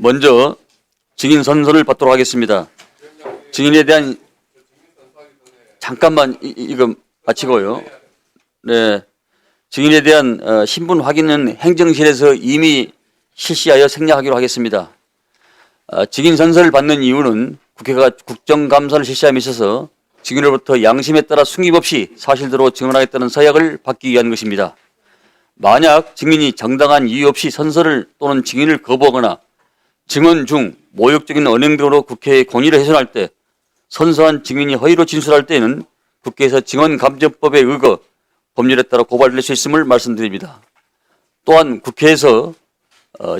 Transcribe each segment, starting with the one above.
먼저 증인 선서를 받도록 하겠습니다. 증인에 대한 잠깐만 이거 마치고요. 네, 증인에 대한 신분 확인은 행정실에서 이미 실시하여 생략하기로 하겠습니다. 증인 선서를 받는 이유는 국회가 국정감사를 실시함에 있어서 증인으로부터 양심에 따라 숨김없이 사실대로 증언하겠다는 서약을 받기 위한 것입니다. 만약 증인이 정당한 이유 없이 선서를 또는 증인을 거부하거나 증언 중 모욕적인 언행 등으로 국회의 권위를 훼손할 때 선서한 증인이 허위로 진술할 때에는 국회에서 증언감정법에 의거 법률에 따라 고발될 수 있음을 말씀드립니다. 또한 국회에서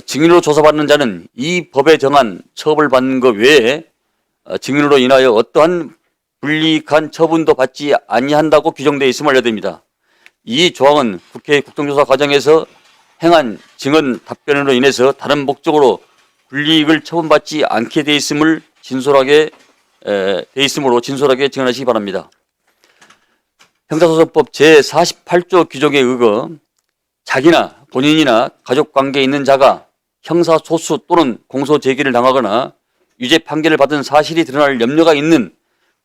증인으로 조사받는 자는 이 법에 정한 처벌받는 것 외에 증인으로 인하여 어떠한 불이익한 처분도 받지 아니한다고 규정되어 있음을 알려드립니다. 이 조항은 국회 국정조사 과정에서 행한 증언 답변으로 인해서 다른 목적으로 불이익을 처분받지 않게 돼 있음을 진솔하게 증언하시기 바랍니다. 형사소송법 제48조 규정에 의거 자기나 본인이나 가족관계에 있는 자가 형사소수 또는 공소제기를 당하거나 유죄 판결을 받은 사실이 드러날 염려가 있는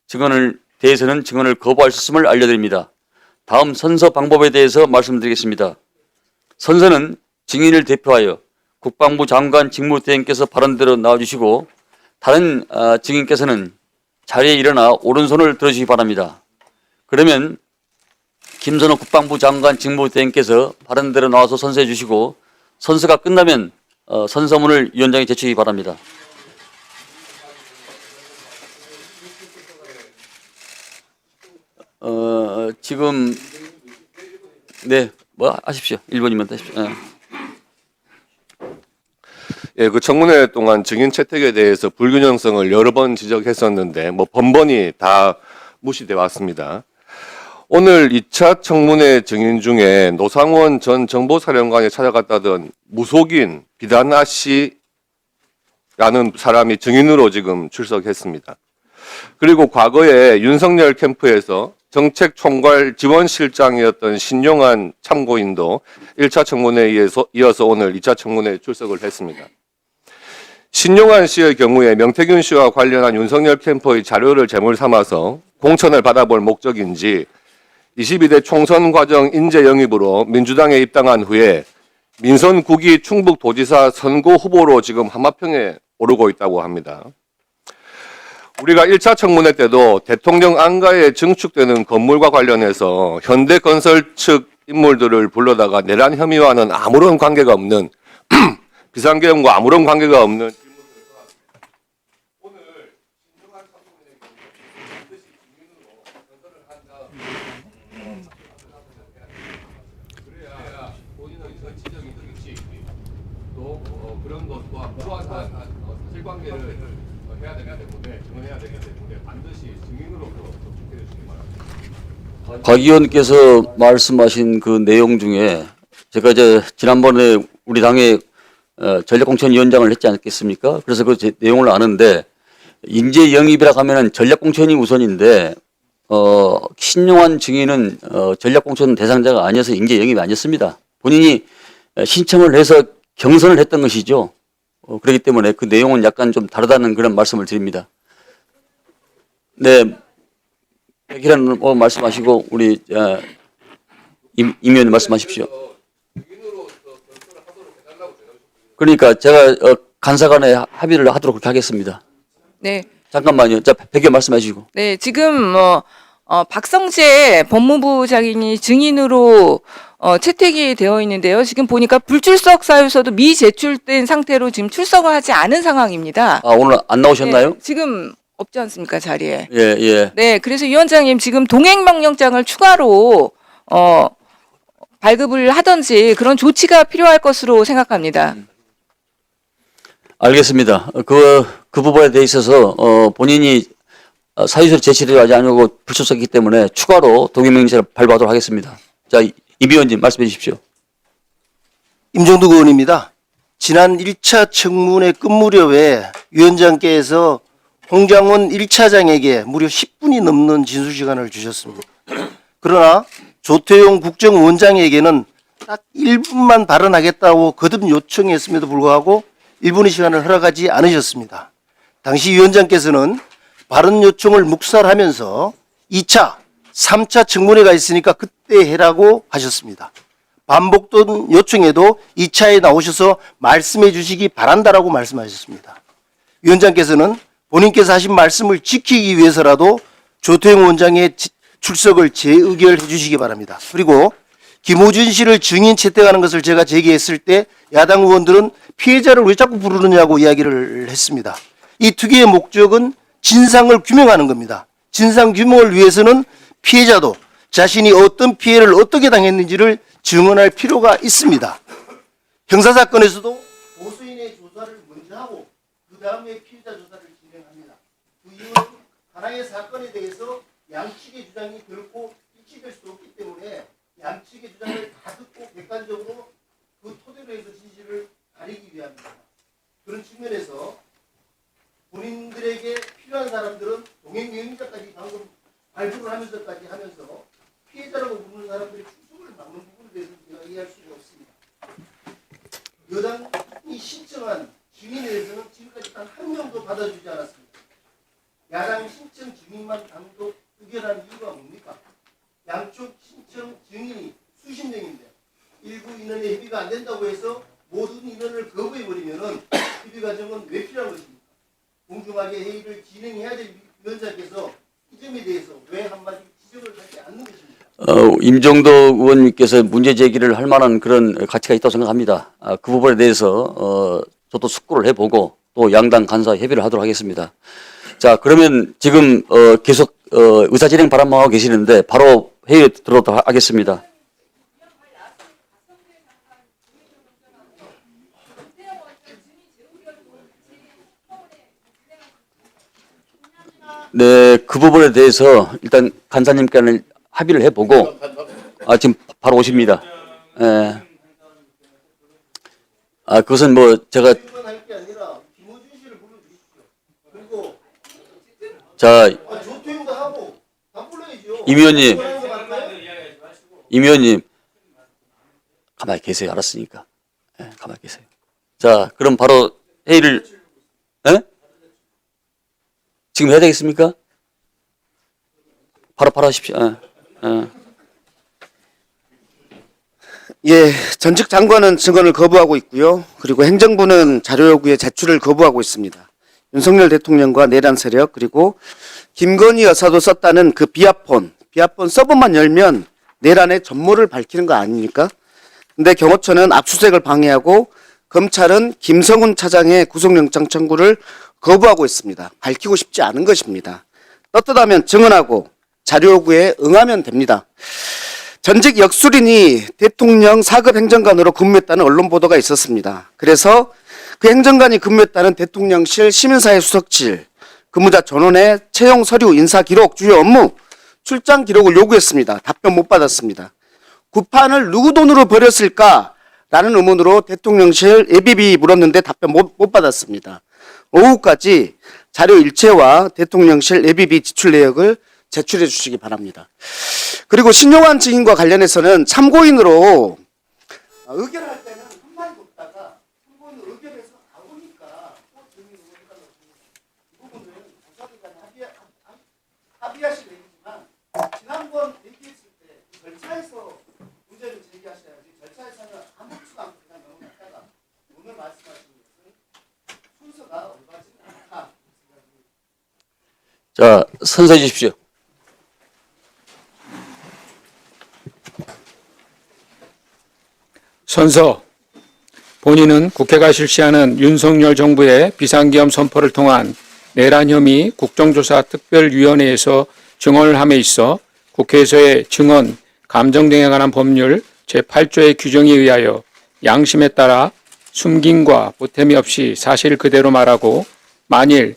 증언을 대해서는 증언을 거부할 수 있음을 알려드립니다. 다음 선서 방법에 대해서 말씀드리겠습니다. 선서는 증인을 대표하여 국방부 장관 직무대행께서 발언대로 나와주시고 다른 증인께서는 자리에 일어나 오른손을 들어주시기 바랍니다. 그러면 김선호 국방부 장관 직무대행께서 발언대로 나와서 선서해 주시고 선서가 끝나면 선서문을 위원장에 제출하기 바랍니다. 지금 네, 뭐 하십시오. 1번이면 하십시오. 예, 그 청문회 동안 증인 채택에 대해서 불균형성을 여러 번 지적했었는데 뭐 번번이 다 무시돼 왔습니다. 오늘 2차 청문회 증인 중에 노상원 전 정보사령관이 찾아갔다던 무속인 비단아 씨라는 사람이 증인으로 지금 출석했습니다. 그리고 과거에 윤석열 캠프에서 정책총괄 지원실장이었던 신용환 참고인도 1차 청문회에 이어서 오늘 2차 청문회에 출석을 했습니다. 신용환 씨의 경우에 명태균 씨와 관련한 윤석열 캠프의 자료를 제물 삼아서 공천을 받아볼 목적인지 22대 총선 과정 인재 영입으로 민주당에 입당한 후에 민선 9기 충북도지사 선거 후보로 지금 한마평에 오르고 있다고 합니다. 우리가 1차 청문회 때도 대통령 안가에 증축되는 건물과 관련해서 현대건설 측 인물들을 불러다가 내란 혐의와는 아무런 관계가 없는 비상계엄과 아무런 관계가 없는 오늘 신중한 청문회의 경우 반드시 증인으로 선서를 한 다음 그래야 본인의 지적이 있듯이 또 그런 것과 무관한 사실관계를 해야 되기 때문에 증언해야 되기 때문에 반드시 증인으로 접촉해 주시기 바랍니다. 박 의원께서 말씀하신 그 내용 중에 제가 이제 지난번에 우리 당의 전략공천위원장을 했지 않겠습니까? 그래서 그 내용을 아는데 인재 영입이라 하면은 전략공천이 우선인데 신용환 증인은 전략공천 대상자가 아니어서 인재 영입이 아니었습니다. 본인이 신청을 해서 경선을 했던 것이죠. 그렇기 때문에 그 내용은 약간 좀 다르다는 그런 말씀을 드립니다. 네, 백희란 말씀하시고 우리 임 의원님 말씀하십시오. 그러니까 제가 간사간에 합의를 하도록 그렇게 하겠습니다. 네. 잠깐만요. 자, 백 의원 말씀해 주시고. 네, 지금 박성재 법무부 장관이 증인으로 채택이 되어 있는데요. 지금 보니까 불출석 사유서도 미제출된 상태로 지금 출석을 하지 않은 상황입니다. 아, 오늘 안 나오셨나요? 네, 지금 없지 않습니까, 자리에? 예, 예. 네, 그래서 위원장님 지금 동행명령장을 추가로 발급을 하든지 그런 조치가 필요할 것으로 생각합니다. 알겠습니다. 그 부분에 대해 있어서 본인이 사유서를 제출을 하지 않고 불출석이기 때문에 추가로 동행명령을 발부하도록 하겠습니다. 자, 임 의원님 말씀해 주십시오. 임종득 의원입니다. 지난 1차 청문회 끝 무렵에 위원장께서 홍장원 1차장에게 무려 10분이 넘는 진술시간을 주셨습니다. 그러나 조태용 국정원장에게는 딱 1분만 발언하겠다고 거듭 요청했음에도 불구하고 1분의 시간을 허락하지 않으셨습니다. 당시 위원장께서는 발언 요청을 묵살하면서 2차, 3차 청문회가 있으니까 그때 해라고 하셨습니다. 반복된 요청에도 2차에 나오셔서 말씀해 주시기 바란다라고 말씀하셨습니다. 위원장께서는 본인께서 하신 말씀을 지키기 위해서라도 조태용 원장의 출석을 재의결해 주시기 바랍니다. 그리고 김호준 씨를 증인 채택하는 것을 제가 제기했을 때 야당 의원들은 피해자를 왜 자꾸 부르느냐고 이야기를 했습니다. 이 특위의 목적은 진상을 규명하는 겁니다. 진상 규명을 위해서는 피해자도 자신이 어떤 피해를 어떻게 당했는지를 증언할 필요가 있습니다. 형사사건에서도 보수인의 조사를 먼저 하고 그 다음에 피해자 조사를 진행합니다. 그 이유는 하나의 사건에 대해서 양측의 주장이 결코 일치될 수 없기 때문에 양측의 주장을 다 듣고 객관적으로 그 토대로 해서 진실을 가리기 위함입니다. 그런 측면에서 본인들에게 필요한 사람들은 동행유행자까지 방금 발표를 하면서까지 하면서 피해자라고 부르는 사람들의 출석을 막는 부분에 대해서 제가 이해할 수가 없습니다. 여당이 신청한 증인에 대해서는 지금까지 단 한 명도 받아주지 않았습니다. 야당 신청 증인만 단독 의결한 이유가 뭡니까? 양쪽 신청 증인이 수십 명인데 일부 인원의 협의가 안 된다고 해서 모든 인원을 거부해버리면은 협의 과정은 왜 필요한 것입니까? 공정하게 회의를 진행해야 될 위원장께서 이 점에 대해서 왜 한마디 지적을 하지 않는 것입니까? 임종덕 의원님께서 문제 제기를 할 만한 그런 가치가 있다고 생각합니다. 그 부분에 대해서 저도 숙고를 해보고 또 양당 간사 협의를 하도록 하겠습니다. 자, 그러면 지금 계속 의사진행 바람만 하고 계시는데 바로 회의에 들어오도록 하겠습니다. 네, 그 부분에 대해서 일단 간사님께는 합의를 해보고 지금 바로 오십니다. 예. 그것은 뭐 제가 할게 아니라 김호준 씨를 불러주십시오. 그리고 자, 조태용도 하고 다 불러야죠. 임 의원님 가만히 계세요. 알았으니까. 예, 가만히 계세요. 자, 그럼 바로 회의를 예? 지금 해야 되겠습니까? 바로 하십시오. 예, 전직 장관은 증언을 거부하고 있고요. 그리고 행정부는 자료 요구의 제출을 거부하고 있습니다. 윤석열 대통령과 내란 세력 그리고 김건희 여사도 썼다는 그 비아폰 서버만 열면 내란의 전모를 밝히는 거 아닙니까? 근데 경호처는 압수수색을 방해하고 검찰은 김성훈 차장의 구속영장 청구를 거부하고 있습니다. 밝히고 싶지 않은 것입니다. 떳떳하면 증언하고 자료 요구에 응하면 됩니다. 전직 역술인이 대통령 4급 행정관으로 근무했다는 언론 보도가 있었습니다. 그래서 그 행정관이 근무했다는 대통령실 시민사회 수석실 근무자 전원의 채용 서류, 인사 기록, 주요 업무, 출장 기록을 요구했습니다. 답변 못 받았습니다. 구판을 누구 돈으로 벌였을까라는 의문으로 대통령실 예비비 물었는데 답변 못 받았습니다. 오후까지 자료 일체와 대통령실 예비비 지출 내역을 제출해 주시기 바랍니다. 그리고 신용환 증인과 관련해서는 참고인으로 의결할 때는 한 마디 뒀다가 참고인 의결해서 나오니까 또 증인 의결하려고 이 부분은 조사기관에 합의하실 얘기지만 지난번 얘기했을 때 절차에서 문제를 제기하셔야지 절차에서는 아무렇지도 않고 그냥 넘어갔다가 오늘 말씀하신 것은 순서가 올바르지 않다. 자, 선서해 주십시오. 선서, 본인은 국회가 실시하는 윤석열 정부의 비상계엄 선포를 통한 내란 혐의 국정조사 특별위원회에서 증언을 함에 있어 국회에서의 증언, 감정 등에 관한 법률 제8조의 규정에 의하여 양심에 따라 숨김과 보탬이 없이 사실 그대로 말하고 만일